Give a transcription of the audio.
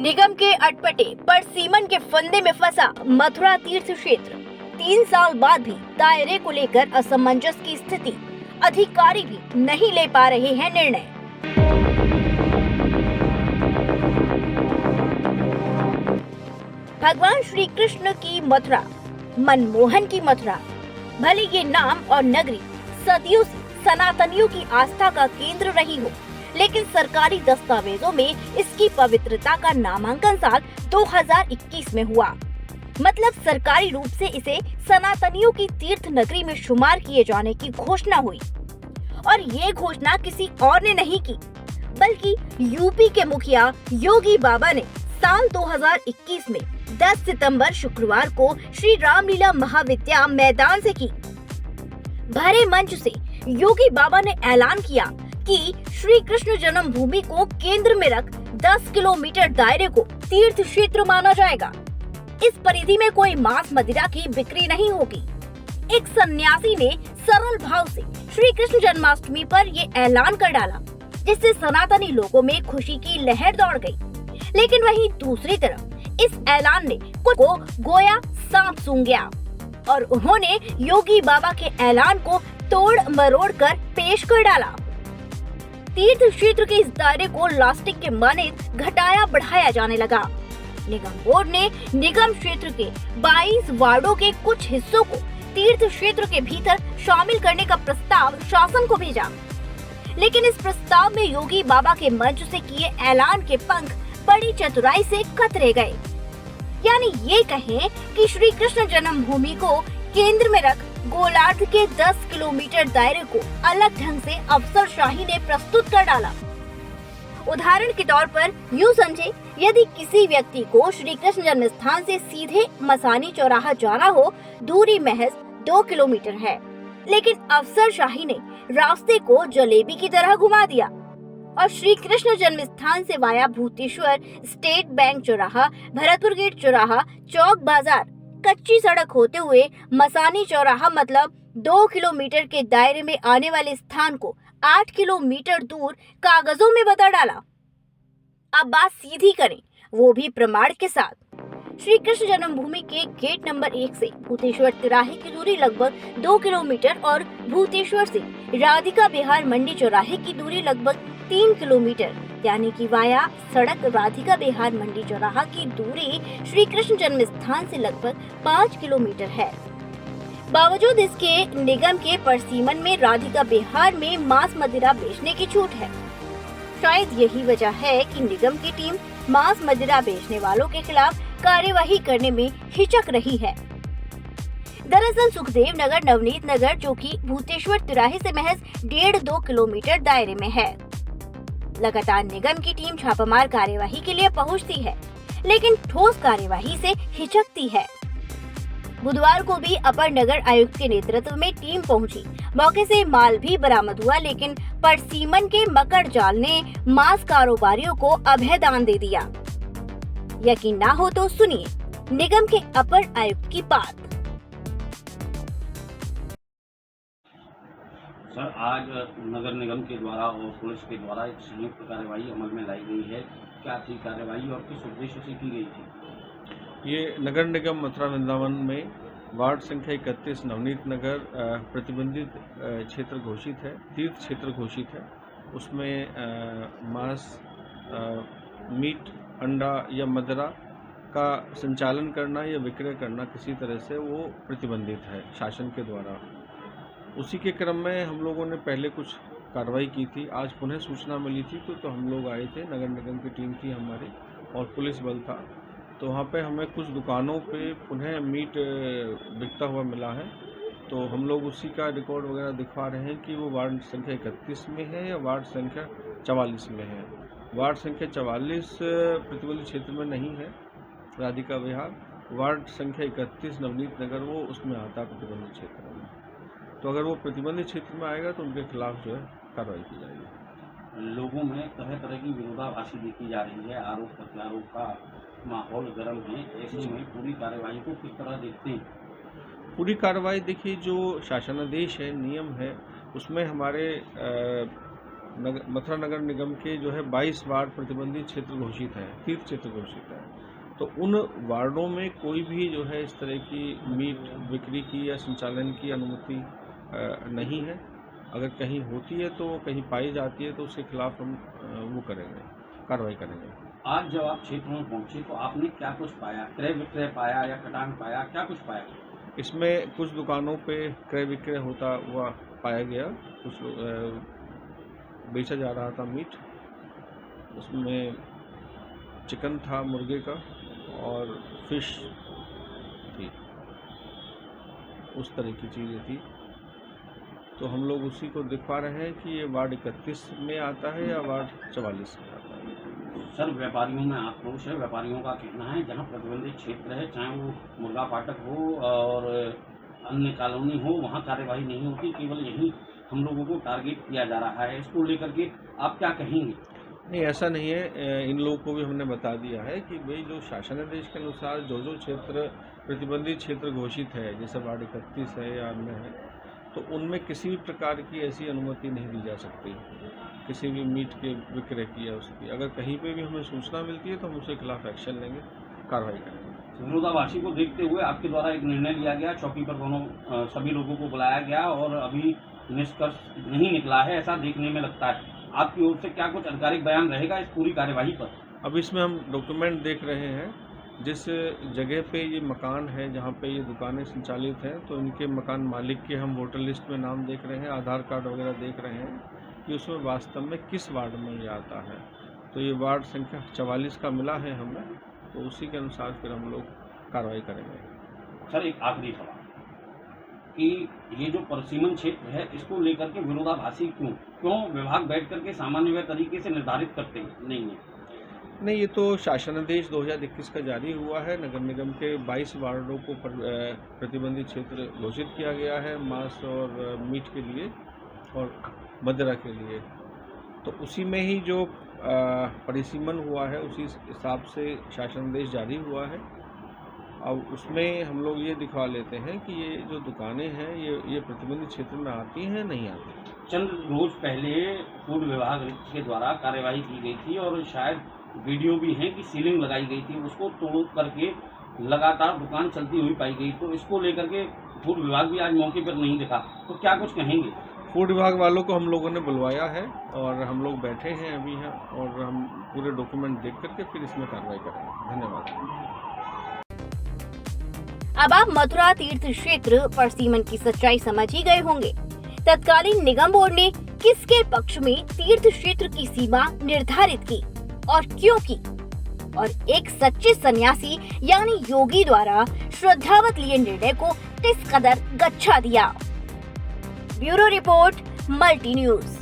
निगम के अटपटे पर सीमन के फंदे में फंसा मथुरा तीर्थ क्षेत्र। 3 साल बाद भी दायरे को लेकर असमंजस की स्थिति, अधिकारी भी नहीं ले पा रहे हैं निर्णय। भगवान श्री कृष्ण की मथुरा, मनमोहन की मथुरा, भले ये नाम और नगरी सदियों से सनातनियों की आस्था का केंद्र रही हो, लेकिन सरकारी दस्तावेजों में इसकी पवित्रता का नामांकन साल 2021 में हुआ। मतलब सरकारी रूप से इसे सनातनियों की तीर्थ नगरी में शुमार किए जाने की घोषणा हुई। और ये घोषणा किसी और ने नहीं की, बल्कि यूपी के मुखिया योगी बाबा ने साल 2021 में 10 सितंबर शुक्रवार को श्री रामलीला महाविद्या मैदान से की। भरे मंच से योगी बाबा ने ऐलान किया कि श्री कृष्ण जन्मभूमि को केंद्र में रख 10 किलोमीटर दायरे को तीर्थ क्षेत्र माना जाएगा। इस परिधि में कोई मांस मदिरा की बिक्री नहीं होगी। एक सन्यासी ने सरल भाव से श्री कृष्ण जन्माष्टमी पर ये ऐलान कर डाला, जिससे सनातनी लोगों में खुशी की लहर दौड़ गई। लेकिन वहीं दूसरी तरफ इस ऐलान ने कुछ को गोया सांप सूंघ गया और उन्होंने योगी बाबा के ऐलान को तोड़ मरोड़ कर पेश कर डाला। तीर्थ क्षेत्र के इस दायरे को लास्टिक के माने घटाया बढ़ाया जाने लगा। निगम बोर्ड ने निगम क्षेत्र के 22 वार्डों के कुछ हिस्सों को तीर्थ क्षेत्र के भीतर शामिल करने का प्रस्ताव शासन को भेजा, लेकिन इस प्रस्ताव में योगी बाबा के मंच से किए ऐलान के पंख बड़ी चतुराई से कतरे गए। यानी ये कहें कि श्री कृष्ण जन्मभूमि को केंद्र में रख गोलार्ध के 10 किलोमीटर दायरे को अलग ढंग से अफसरशाही ने प्रस्तुत कर डाला। उदाहरण के तौर पर यूँ समझे, यदि किसी व्यक्ति को श्री कृष्ण जन्म स्थान से सीधे मसानी चौराहा जाना हो, दूरी महज 2 किलोमीटर है, लेकिन अफसरशाही ने रास्ते को जलेबी की तरह घुमा दिया और श्री कृष्ण जन्म स्थान से वाया भूतेश्वर, स्टेट बैंक चौराहा, भरतपुर गेट चौराहा, चौक बाजार, कच्ची सड़क होते हुए मसानी चौराहा मतलब 2 किलोमीटर के दायरे में आने वाले स्थान को 8 किलोमीटर दूर कागजों में बता डाला। अब बात सीधी करें, वो भी प्रमाण के साथ। श्री कृष्ण जन्मभूमि के गेट नंबर 1 से भूतेश्वर तिराहे की दूरी लगभग 2 किलोमीटर और भूतेश्वर से राधिका बिहार मंडी चौराहे की दूरी लगभग 3 किलोमीटर, यानी कि वाया सड़क राधिका बिहार मंडी चौराहा की दूरी श्री कृष्ण जन्म स्थान से लगभग 5 किलोमीटर है। बावजूद इसके निगम के परसीमन में राधिका बिहार में मांस मदिरा बेचने की छूट है। शायद यही वजह है कि निगम की टीम मांस मदिरा बेचने वालों के खिलाफ कार्यवाही करने में हिचक रही है। दरअसल सुखदेव नगर, नवनीत नगर, जो कि भूतेश्वर तिराहे से महज 1.5-2 किलोमीटर दायरे में है। लगातार निगम की टीम छापामार कार्यवाही के लिए पहुंचती है, लेकिन ठोस कार्यवाही से हिचकती है। बुधवार को भी अपर नगर आयुक्त के नेतृत्व में टीम पहुंची। मौके से माल भी बरामद हुआ, लेकिन परसीमन के मकर जाल ने मांस कारोबारियों को अभयदान दे दिया। यकीन ना हो तो सुनिए निगम के अपर आयुक्त की बात। सर, आज नगर निगम के द्वारा और पुलिस के द्वारा एक संयुक्त कार्यवाही अमल में लाई गई है। क्या थी कार्यवाही और किस उद्देश्य से की गई थी? ये नगर निगम मथुरा वृंदावन में वार्ड संख्या 31 नवनीत नगर प्रतिबंधित क्षेत्र घोषित है, तीर्थ क्षेत्र घोषित है। उसमें मांस, मीट, अंडा या मदिरा का संचालन करना या विक्रय करना किसी तरह से वो प्रतिबंधित है शासन के द्वारा। उसी के क्रम में हम लोगों ने पहले कुछ कार्रवाई की थी। आज पुनः सूचना मिली थी तो हम लोग आए थे, नगर निगम की टीम थी हमारी और पुलिस बल था। तो वहाँ पे हमें कुछ दुकानों पे पुनः मीट बिकता हुआ मिला है। तो हम लोग उसी का रिकॉर्ड वगैरह दिखा रहे हैं कि वो वार्ड संख्या 31 में है या वार्ड संख्या 44 में है। वार्ड संख्या 44 प्रतिबंधित क्षेत्र में नहीं है राधिका विहार, वार्ड संख्या 31 नवनीत नगर वो उसमें आता है प्रतिबंधित क्षेत्र में। तो अगर वो प्रतिबंधित क्षेत्र में आएगा तो उनके खिलाफ जो है कार्रवाई की जाएगी। लोगों में तरह तरह की विरोधाभासी देखी जा रही है, आरोप प्रत्यारोप का माहौल गर्म है। ऐसे में पूरी कार्यवाही को किस तरह देखते हैं? पूरी कार्रवाई देखिए, जो शासनादेश है, नियम है, उसमें हमारे मथुरा नगर निगम के जो है 22 वार्ड प्रतिबंधित क्षेत्र घोषित हैं, तीर्थ क्षेत्र घोषित है। तो उन वार्डों में कोई भी जो है इस तरह की मीट बिक्री की या संचालन की अनुमति नहीं है। अगर कहीं होती है तो कहीं पाई जाती है तो उसके खिलाफ हम वो करेंगे, कार्रवाई करेंगे। आज जब आप क्षेत्र में पहुंचे तो आपने क्या कुछ पाया? क्रय विक्रय पाया या कटान पाया, क्या कुछ पाया? इसमें कुछ दुकानों पे क्रय विक्रय होता हुआ पाया गया, कुछ बेचा जा रहा था मीट, उसमें चिकन था मुर्गे का और फिश थी, उस तरह की चीज़ें थी। तो हम लोग उसी को दिखा रहे हैं कि ये वार्ड 31 में आता है या वार्ड 44 में आता है। सर, व्यापारियों में आक्रोश है। व्यापारियों का कहना है जहां प्रतिबंधित क्षेत्र है, चाहे वो मुर्गा फाटक हो और अन्य कॉलोनी हो, वहां कार्यवाही नहीं होती, केवल यही हम लोगों को टारगेट किया जा रहा है। इसको लेकर के आप क्या कहेंगे? नहीं, ऐसा नहीं है। इन लोगों को भी हमने बता दिया है कि भाई जो शासनादेश के अनुसार जो क्षेत्र प्रतिबंधित क्षेत्र घोषित है, जैसे वार्ड 31 है या अन्य है, तो उनमें किसी भी प्रकार की ऐसी अनुमति नहीं दी जा सकती, किसी भी मीट के विक्रय की या उसकी। अगर कहीं पे भी हमें सूचना मिलती है तो हम उसके खिलाफ एक्शन लेंगे, कार्रवाई करेंगे। विरोधाभासी को देखते हुए आपके द्वारा एक निर्णय लिया गया, चौकी पर सभी लोगों को बुलाया गया और अभी निष्कर्ष नहीं निकला है, ऐसा देखने में लगता है। आपकी ओर से क्या कुछ आधिकारिक बयान रहेगा इस पूरी कार्यवाही पर? अब इसमें हम डॉक्यूमेंट देख रहे हैं, जिस जगह पे ये मकान है, जहाँ पे ये दुकानें संचालित हैं, तो इनके मकान मालिक के हम वोटर लिस्ट में नाम देख रहे हैं, आधार कार्ड वगैरह देख रहे हैं कि उसमें वास्तव में किस वार्ड में ये आता है। तो ये वार्ड संख्या 44 का मिला है हमें, तो उसी के अनुसार फिर हम लोग कार्रवाई करेंगे। सर, एक आखिरी सवाल कि ये जो परिसीमन क्षेत्र है, इसको लेकर के विरोधाभासी क्यों विभाग बैठ करके सामान्य तरीके से निर्धारित करते नहीं है? नहीं, ये तो शासनादेश 2021 का जारी हुआ है। नगर निगम के 22 वार्डों को प्रतिबंधित क्षेत्र घोषित किया गया है मांस और मीट के लिए और मदिरा के लिए। तो उसी में ही जो परिसीमन हुआ है उसी हिसाब से शासनादेश जारी हुआ है। अब उसमें हम लोग ये दिखा लेते हैं कि ये जो दुकानें हैं ये प्रतिबंधित क्षेत्र में आती हैं नहीं आती। चंद रोज पहले फूड विभाग के द्वारा कार्यवाही की गई थी और शायद वीडियो भी है कि सीलिंग लगाई गई थी, उसको तोड़ करके लगातार दुकान चलती हुई पाई गई। तो इसको लेकर के फूड विभाग भी आज मौके पर नहीं दिखा, तो क्या कुछ कहेंगे? फूड विभाग वालों को हम लोगों ने बुलवाया है और हम लोग बैठे हैं अभी हैं और हम पूरे डॉक्यूमेंट देख करके फिर इसमें कार्रवाई करेंगे। धन्यवाद। अब आप मथुरा तीर्थ क्षेत्र परिसीमन की सच्चाई समझ ही गए होंगे। तत्कालीन निगम बोर्ड ने किसके पक्ष में तीर्थ क्षेत्र की सीमा निर्धारित की और क्यों की, और एक सच्चे सन्यासी यानी योगी द्वारा श्रद्धावत लिए निर्णय को किस कदर गच्छा दिया। Bureau report, multi news.